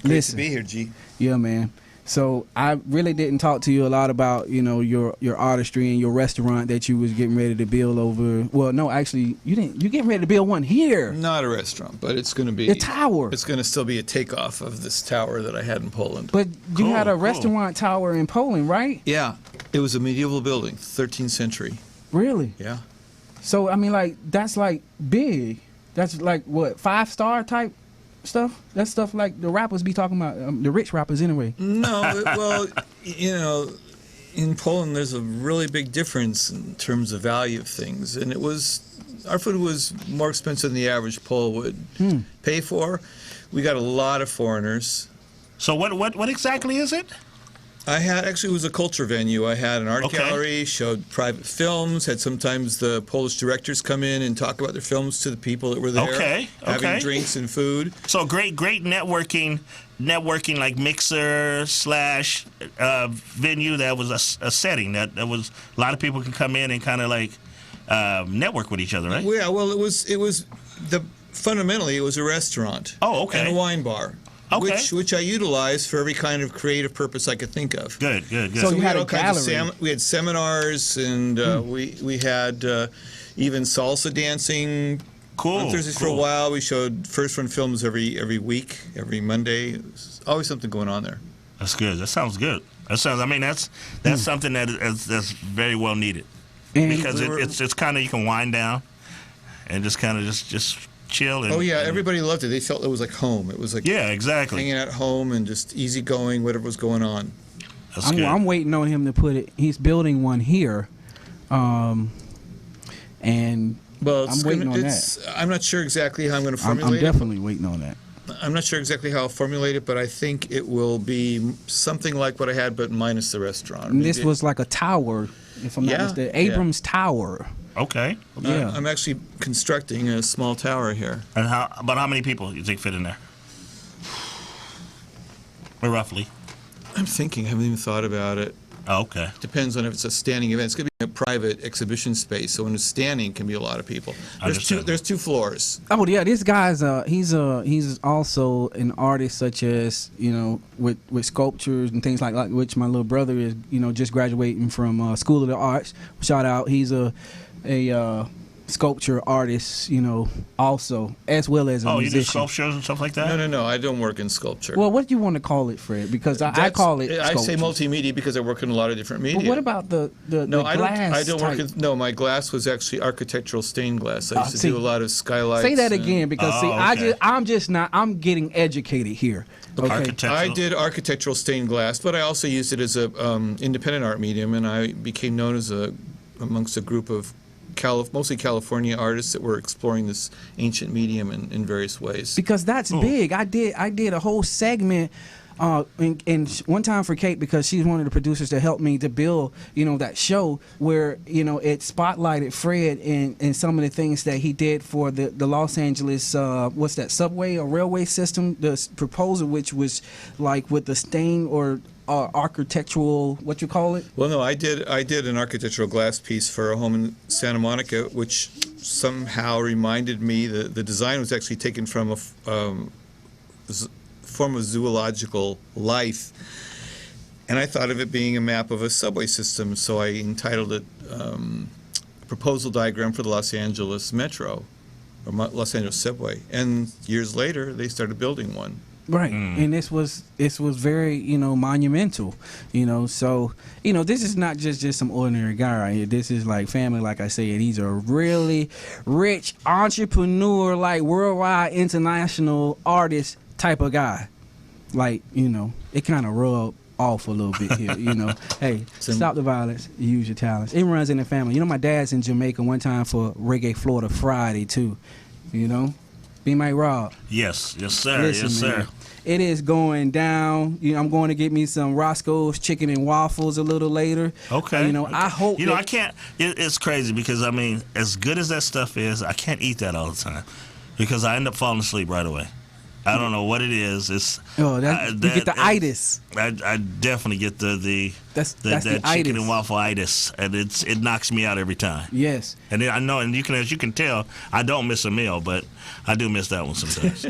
S4: Great to be here, G.
S1: Yeah, man. So I really didn't talk to you a lot about, you know, your artistry and your restaurant that you was getting ready to build over. Well, no, actually, you didn't. You're getting ready to build one here.
S4: Not a restaurant, but it's going to be
S1: a tower.
S4: It's going to still be a takeoff of this tower that I had in Poland.
S1: But you had a restaurant tower in Poland, right?
S4: Yeah. It was a medieval building, 13th century.
S1: Really?
S4: Yeah.
S1: So I mean, like that's like big. That's like what 5-star type stuff. That's stuff like the rappers be talking about. The rich rappers anyway.
S4: No, well, you know, in Poland there's a really big difference in terms of value of things, and our food was more expensive than the average Pole would pay for. We got a lot of foreigners.
S3: So what exactly is it?
S4: It was a culture venue. I had an art gallery, showed private films, had sometimes the Polish directors come in and talk about their films to the people that were there. Having drinks and food.
S3: So great networking like mixer / venue that was a setting that was a lot of people can come in and kind of like network with each other, right?
S4: Yeah, well, fundamentally it was a restaurant.
S3: Oh, okay.
S4: And a wine bar.
S3: Okay.
S4: Which I utilized for every kind of creative purpose I could think of.
S3: Good.
S1: So you
S4: we
S1: had
S4: all
S1: a
S4: kinds
S1: gallery.
S4: we had seminars, and we had even salsa dancing.
S3: Cool.
S4: On Thursdays for a while. We showed first run films every week, every Monday. There's always something going on there.
S3: That's good. That sounds good. That's something that's very well needed,
S1: And
S3: because it's kind of, you can wind down and just kind of just chill. And,
S4: everybody loved it. They felt it was like home. It was like
S3: exactly
S4: hanging out at home and just easy going, whatever was going on.
S3: That's good.
S1: I'm waiting on him to put it. He's building one here, and
S4: Well,
S1: I'm waiting on that.
S4: I'm not sure exactly how I'm going to formulate
S1: I'm definitely waiting on that.
S4: I'm not sure exactly how I'll formulate it, but I think it will be something like what I had, but minus the restaurant.
S1: And this was like a tower, if I'm not mistaken. Abrams Tower.
S3: Okay.
S1: Yeah.
S4: I'm actually constructing a small tower here.
S3: And about how many people you think fit in there? Or roughly?
S4: I'm thinking. I haven't even thought about it.
S3: Oh, okay.
S4: Depends on if it's a standing event. It's going to be a private exhibition space, so when it's standing, it can be a lot of people. There's two floors.
S1: Oh yeah, this guy's he's also an artist, such as with sculptures and things like which my little brother is just graduating from School of the Arts. Shout out, he's a sculpture artist, also, as well as a musician.
S3: You do sculptures and stuff like that?
S4: No, I don't work in sculpture.
S1: Well, what do you want to call it, Fred? Because I call it sculpture.
S4: I say multimedia because I work in a lot of different media.
S1: But what about the glass
S4: I don't work
S1: type?
S4: in, no, my glass was actually architectural stained glass. I used to do a lot of skylights.
S1: Say that again, because
S3: okay.
S1: I'm getting educated here. Okay.
S4: I did architectural stained glass, but I also used it as a independent art medium, and I became known as amongst a group of mostly California artists that were exploring this ancient medium in various ways.
S1: Because that's big. I did a whole segment and one time for Kate, because she's one of the producers that helped me to build that show, where it spotlighted Fred and some of the things that he did for the Los Angeles what's that, subway or railway system, the proposal, which was like with the stain or architectural, what you call it?
S4: Well, no, I did an architectural glass piece for a home in Santa Monica, which somehow reminded me the design was actually taken from a form of zoological life, and I thought of it being a map of a subway system, so I entitled it Proposal Diagram for the Los Angeles Metro, or Los Angeles Subway, and years later they started building one.
S1: Right, and this was very monumental, So this is not just some ordinary guy right here. This is like family, like I said. He's a really rich entrepreneur, like worldwide, international artist type of guy. Like it kind of rub off a little bit here. Hey, stop the violence, use your talents. It runs in the family. My dad's in Jamaica one time for Reggae Florida Friday too. Be my Rob.
S3: Yes, sir.
S1: Listen,
S3: yes, sir.
S1: Man, it is going down. I'm going to get me some Roscoe's chicken and waffles a little later.
S3: Okay.
S1: I hope.
S3: I can't. It's crazy because as good as that stuff is, I can't eat that all the time because I end up falling asleep right away. I don't know what it is. It's
S1: you get the itis.
S3: I definitely get the chicken
S1: itis.
S3: and waffle itis, and it knocks me out every time.
S1: Yes.
S3: And I know, and as you can tell, I don't miss a meal, but I do miss that one sometimes.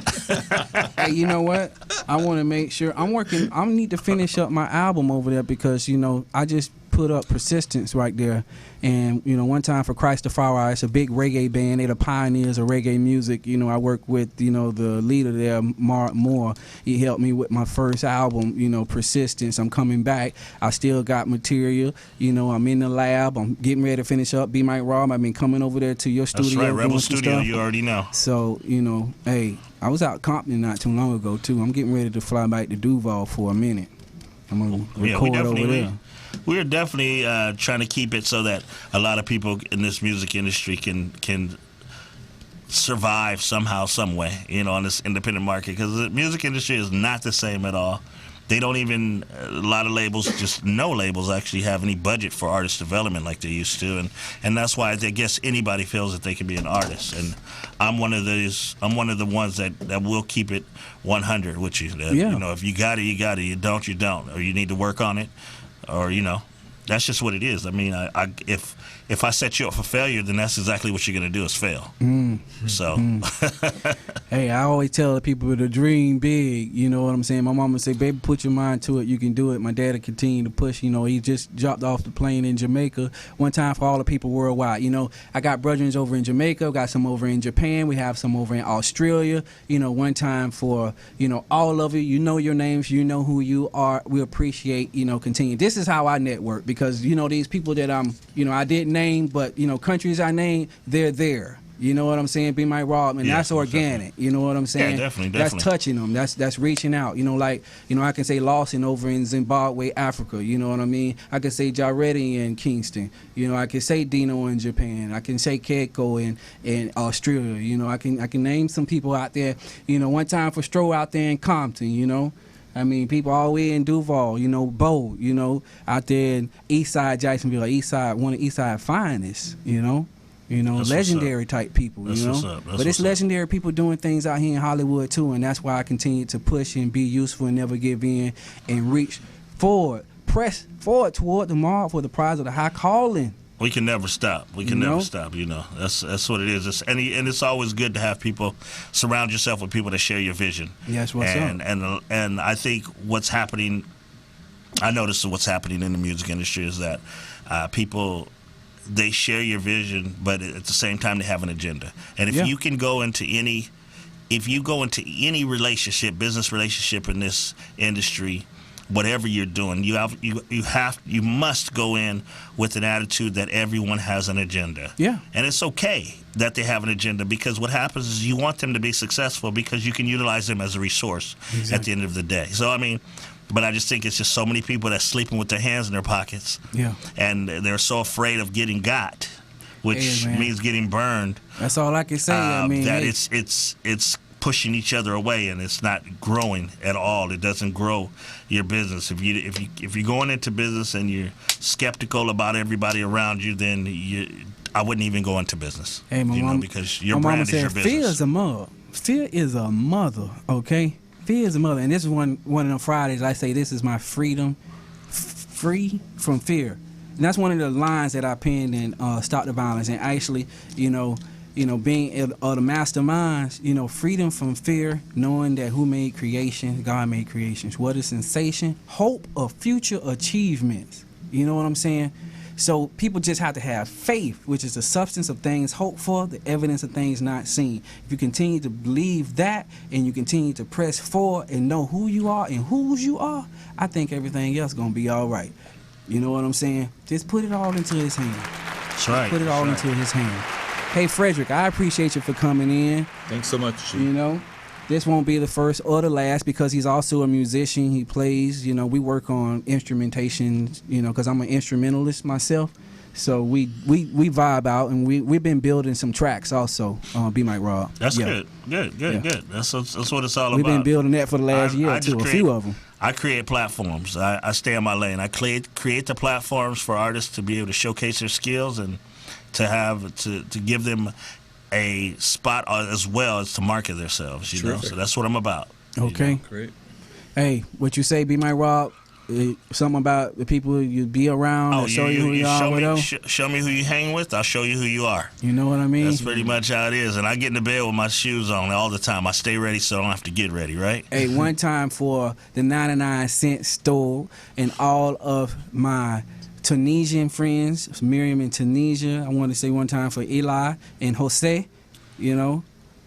S1: Hey, you know what? I want to make sure I'm working. I need to finish up my album over there because I just put up Persistence right there. And, you know, one time for Christ the Fire, it's a big reggae band. They're the pioneers of reggae music. You know, I work with, you know, the leader there, Mark Moore. He helped me with my first album, you know, Persistence. I'm coming back. I still got material. You know, I'm in the lab. I'm getting ready to finish up Be Mike Rob. I've been coming over there to your studio.
S3: That's right, Rebel
S1: doing some
S3: Studio,
S1: stuff.
S3: you already know.
S1: So, you know, hey, I was out Compton not too long ago, too. I'm getting ready to fly back to Duval for a minute. I'm going to record over there.
S3: We're definitely trying to keep it so that a lot of people in this music industry can survive somehow, some way, you know, on this independent market. Because the music industry is not the same at all. They don't even, a lot of labels, just no labels actually have any budget for artist development like they used to. And that's why I guess anybody feels that they can be an artist. And I'm one of the ones that will keep it 100 with you. You know, if you got it, you got it. You don't, you don't. Or you need to work on it. Or, you know, that's just what it is. I mean, if I set you up for failure, then that's exactly what you're going to do is fail. So.
S1: Hey, I always tell the people to dream big. You know what I'm saying? My mama say, baby, put your mind to it. You can do it. My daddy continue to push. You know, he just dropped off the plane in Jamaica. One time for all the people worldwide. You know, I got brethren over in Jamaica. Got some over in Japan. We have some over in Australia. You know, one time for, you know, all of you. You know your names. You know who you are. We appreciate, you know, continue. This is how I network because, you know, these people that I didn't name, but, you know, countries I named, they're there. You know what I'm saying? Be my Rob, and that's organic. Definitely. You know what I'm saying?
S3: Yeah, definitely.
S1: That's touching them. That's reaching out. You know, like, you know, I can say Lawson over in Zimbabwe, Africa. You know what I mean? I can say Jaretti in Kingston. You know, I can say Dino in Japan. I can say Keiko in Australia. You know, I can name some people out there. You know, one time for Stroh out there in Compton. You know. I mean, people all the way in Duval, you know, Bo, you know, out there in Eastside Jacksonville, Eastside, one of Eastside finest, you know, that's legendary type people, you know. But it's legendary people doing things out here in Hollywood too, and that's why I continue to push and be useful and never give in and reach forward, press forward toward the mark for the prize of the high calling.
S3: We can never stop. We can never stop. You know, that's what it is. And it's always good to have people surround yourself with people that share your vision.
S1: Yes, what's up?
S3: And I think what's happening, I notice what's happening in the music industry is that people, they share your vision, but at the same time they have an agenda. And if you can go into any relationship, business relationship in this industry, whatever you're doing, you must go in with an attitude that everyone has an agenda.
S1: Yeah.
S3: And it's okay that they have an agenda because what happens is you want them to be successful because you can utilize them as a resource at the end of the day. So, I mean, but I just think it's just so many people that's sleeping with their hands in their pockets. Yeah. And they're so afraid of getting got, which means getting burned.
S1: That's all I can say. I mean,
S3: that it's pushing each other away, and it's not growing at all. It doesn't grow your business. If you're going into business and you're skeptical about everybody around you, then I wouldn't even go into business.
S1: Hey, my mom,
S3: because your brand is your business.
S1: Fear is a mother. Fear is a mother. Okay, fear is a mother, and this is one of them Fridays. I say this is my freedom, free from fear, and that's one of the lines that I penned in Stop the Violence. And actually, being the masterminds, freedom from fear, knowing that who made creation, God made creations. What is sensation? Hope of future achievements. You know what I'm saying? So people just have to have faith, which is the substance of things hoped for, the evidence of things not seen. If you continue to believe that and you continue to press forward and know who you are and whose you are, I think everything else going to be all right. You know what I'm saying? Just put it all into his hand.
S3: That's right.
S1: Put it all into his hand. Hey, Frederick, I appreciate you for coming in.
S4: Thanks so much.
S1: This won't be the first or the last because he's also a musician. He plays, we work on instrumentation, because I'm an instrumentalist myself. So we vibe out, and we've been building some tracks also. Be Mike Rob.
S3: That's good. Good. That's what it's all about.
S1: We've been building that for the last year or two, a few of them.
S3: I create platforms. I stay in my lane. I create the platforms for artists to be able to showcase their skills and to give them a spot as well as to market themselves, So that's what I'm about.
S1: Okay.
S4: Great.
S1: Hey, what you say, Be My Rob, something about the people you be around?
S3: Oh,
S1: show you who you are.
S3: Show me who you hang with. I'll show you who you are.
S1: You know what I mean?
S3: That's pretty much how it is. And I get into bed with my shoes on all the time. I stay ready so I don't have to get ready, right?
S1: Hey, one time for the 99-cent store and all of my Tunisian friends, Miriam in Tunisia. I want to say one time for Eli and Jose, you know,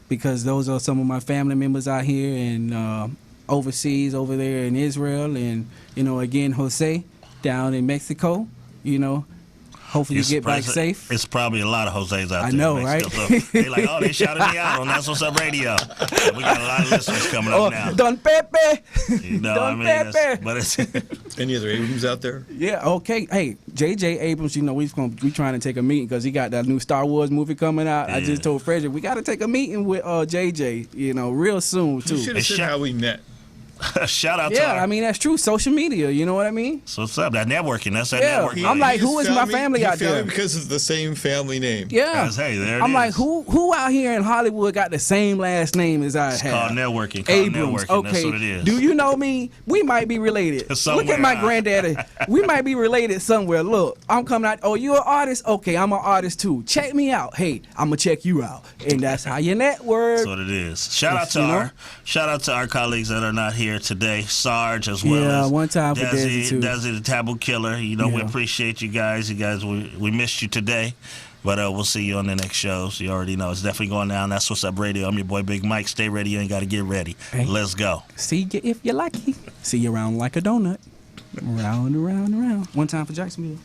S1: because those are some of my family members out here and overseas over there in Israel. And, you know, again, Jose down in Mexico, you know. Hopefully you get back safe.
S3: It's probably a lot of Jose's out there.
S1: I know,
S3: in Mexico.
S1: right?
S3: So they like, oh, they shouted me out on That's What's Up Radio. We got a lot of listeners coming up now.
S1: Don Pepe.
S3: You know
S1: Don
S3: what I mean?
S1: Pepe.
S3: But it's
S4: Any other Abrams out there?
S1: Yeah, okay. Hey, J.J. Abrams, you know, we trying to take a meeting because he got that new Star Wars movie coming out.
S3: Yeah.
S1: I just told Frederick, we got to take a meeting with J.J., you know, real soon, too.
S4: You should have said how we met.
S3: shout out to
S1: Yeah,
S3: our,
S1: I mean, that's true. Social media, you know what I mean?
S3: So what's up? That networking. That's that
S1: Yeah,
S3: networking.
S1: I'm like,
S4: He
S1: who
S4: just
S1: is my
S4: found me-
S1: family
S4: he
S1: out
S4: found
S1: there?
S4: me because it's the same family name.
S1: Yeah.
S3: Guys, hey, there it
S1: I'm
S3: is.
S1: like, who out here in Hollywood got the same last name as I
S3: It's
S1: have?
S3: called networking.
S1: Abrams.
S3: Networking.
S1: Okay.
S3: That's what it is.
S1: Do you know me? We might be related. Look at my granddaddy. We might be related somewhere. Look, I'm coming out. Oh, you an artist? Okay, I'm an artist too. Check me out. Hey, I'm gonna check you out. And that's how you network.
S3: That's what it is. Shout out to our colleagues that are not here today. Sarge as well
S1: Yeah,
S3: as
S1: one time for Desi too.
S3: Desi the Taboo Killer. You know, we
S1: Yeah.
S3: appreciate you guys. We missed you today. But we'll see you on the next shows. You already know. It's definitely going down. That's What's Up Radio. I'm your boy Big Mike. Stay ready. You ain't got to get ready.
S1: Hey.
S3: Let's go.
S1: See you if you're lucky. See you around like a donut. Round and round and round. One time for Jacksonville.